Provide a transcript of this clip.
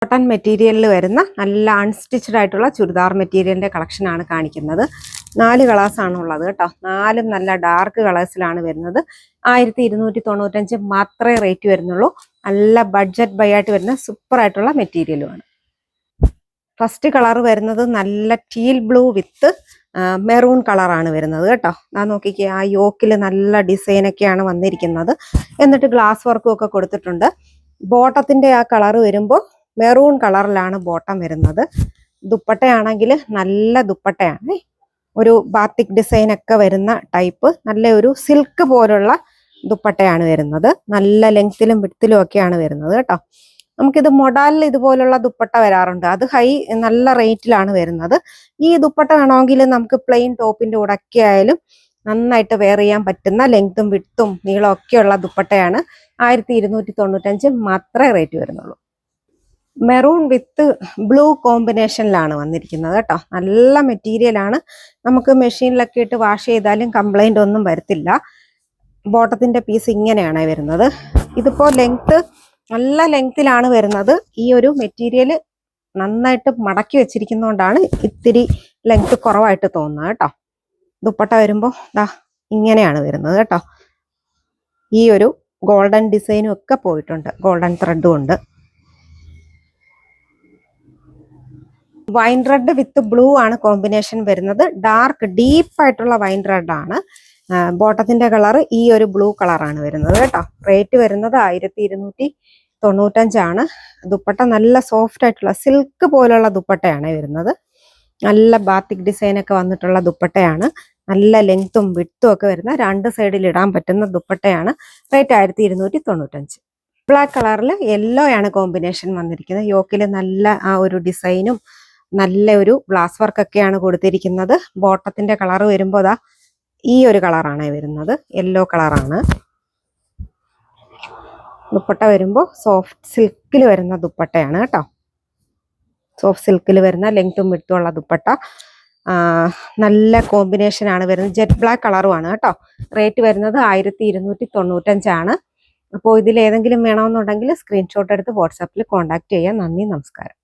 Cotton മെറ്റീരിയലിൽ വരുന്ന നല്ല അൺസ്റ്റിച്ച്ഡ് ആയിട്ടുള്ള ചുരിദാർ മെറ്റീരിയലിന്റെ കളക്ഷനാണ് കാണിക്കുന്നത്. 4 കളേഴ്സാണ് ഉള്ളത് കേട്ടോ. 4 നല്ല ഡാർക്ക് കളേഴ്സിലാണ് വരുന്നത്. 1295 മാത്രമേ റേറ്റ് വരുന്നുള്ളൂ. നല്ല ബഡ്ജറ്റ് ബൈ ആയിട്ട് വരുന്ന സൂപ്പർ ആയിട്ടുള്ള മെറ്റീരിയലുമാണ്. ഫസ്റ്റ് കളർ വരുന്നത് നല്ല ടീൽ ബ്ലൂ വിത്ത് മെറൂൺ കളറാണ് വരുന്നത് കേട്ടോ. ഞാൻ നോക്കിക്കേ, ആ യോക്കിൽ നല്ല ഡിസൈനൊക്കെയാണ് വന്നിരിക്കുന്നത്. എന്നിട്ട് ഗ്ലാസ് വർക്കും ഒക്കെ കൊടുത്തിട്ടുണ്ട്. ബോട്ടത്തിന്റെ ആ കളർ വരുമ്പോൾ മെറൂൺ കളറിലാണ് ബോട്ടം വരുന്നത്. ദുപ്പട്ടയാണെങ്കിൽ നല്ല ദുപ്പട്ടയാണ്. ഒരു ബാത്തിക് ഡിസൈൻ ഒക്കെ വരുന്ന ടൈപ്പ് നല്ല ഒരു സിൽക്ക് പോലുള്ള ദുപ്പട്ടയാണ് വരുന്നത്. നല്ല ലെങ്ത്തിലും വിഡ്ത്തിലും ഒക്കെയാണ് വരുന്നത് കേട്ടോ. നമുക്കിത് മൊഡാലിൽ ഇതുപോലുള്ള ദുപ്പട്ട വരാറുണ്ട്. അത് നല്ല റേറ്റിലാണ് വരുന്നത്. ഈ ദുപ്പട്ട വേണമെങ്കിൽ നമുക്ക് പ്ലെയിൻ ടോപ്പിന്റെ കൂടെ ഒക്കെ ആയാലും നന്നായിട്ട് വെയർ ചെയ്യാൻ പറ്റുന്ന ലെങ്ത്തും വിഡ്ത്തും നീളം ഒക്കെയുള്ള ദുപ്പട്ടയാണ്. 1295 മാത്രമേ റേറ്റ് വരുന്നുള്ളൂ. മെറൂൺ വിത്ത് ബ്ലൂ കോമ്പിനേഷനിലാണ് വന്നിരിക്കുന്നത് കേട്ടോ. നല്ല മെറ്റീരിയലാണ്. നമുക്ക് മെഷീനിലൊക്കെ ഇട്ട് വാഷ് ചെയ്താലും കംപ്ലൈന്റ് ഒന്നും വരത്തില്ല. ബോട്ടത്തിന്റെ പീസ് ഇങ്ങനെയാണ് വരുന്നത്. ഇതിപ്പോ നല്ല ലെങ്ത്തിലാണ് വരുന്നത്. ഈ ഒരു മെറ്റീരിയൽ നന്നായിട്ട് മടക്കി വെച്ചിരിക്കുന്നതുകൊണ്ടാണ് ഇത്തിരി ലെങ്ത്ത് കുറവായിട്ട് തോന്നുന്നത് കേട്ടോ. ദുപ്പട്ട വരുമ്പോൾ ഇങ്ങനെയാണ് വരുന്നത് കേട്ടോ. ഈ ഒരു ഗോൾഡൻ ഡിസൈനും ഒക്കെ പോയിട്ടുണ്ട്. ഗോൾഡൻ ത്രെഡും ഉണ്ട്. വൈൻ റെഡ് വിത്ത് ബ്ലൂ ആണ് കോമ്പിനേഷൻ വരുന്നത്. ഡാർക്ക് ഡീപ്പായിട്ടുള്ള വൈൻ റെഡ് ആണ്. ബോട്ടത്തിന്റെ കളർ ഈ ഒരു ബ്ലൂ കളറാണ് വരുന്നത് കേട്ടോ. റേറ്റ് വരുന്നത് 1295 ദുപ്പട്ട നല്ല സോഫ്റ്റ് ആയിട്ടുള്ള സിൽക്ക് പോലുള്ള ദുപ്പട്ടയാണ് വരുന്നത്. നല്ല ബാത്തിക് ഡിസൈൻ ഒക്കെ വന്നിട്ടുള്ള ദുപ്പട്ടയാണ്. നല്ല ലെങ്ത്തും വിഡ്ത്തും ഒക്കെ വരുന്ന 2 സൈഡിൽ ഇടാൻ പറ്റുന്ന ദുപ്പട്ടയാണ്. റേറ്റ് 1295. ബ്ലാക്ക് കളറിൽ യെല്ലോ ആണ് കോമ്പിനേഷൻ വന്നിരിക്കുന്നത്. യോക്കിൽ നല്ല ആ ഒരു ഡിസൈനും നല്ല ഒരു ഗ്ലാസ് വർക്ക് ഒക്കെയാണ് കൊടുത്തിരിക്കുന്നത്. ബോട്ടത്തിന്റെ കളർ വരുമ്പോൾ ഈ ഒരു കളറാണ് വരുന്നത്. യെല്ലോ കളറാണ്. ദുപ്പട്ട വരുമ്പോൾ സോഫ്റ്റ് സിൽക്കിൽ വരുന്ന ദുപ്പട്ടയാണ് കേട്ടോ. സോഫ്റ്റ് സിൽക്കിൽ വരുന്ന ലെങ്ത്തും വിഡ്ത്തും ഉള്ള ദുപ്പട്ട. നല്ല കോമ്പിനേഷൻ ആണ് വരുന്നത്. ജെറ്റ് ബ്ലാക്ക് കളറുമാണ് കേട്ടോ. റേറ്റ് വരുന്നത് 1295. അപ്പോൾ ഇതിൽ ഏതെങ്കിലും വേണമെന്നുണ്ടെങ്കിൽ സ്ക്രീൻഷോട്ട് എടുത്ത് വാട്സാപ്പിൽ കോൺടാക്ട് ചെയ്യാം. നന്ദി, നമസ്കാരം.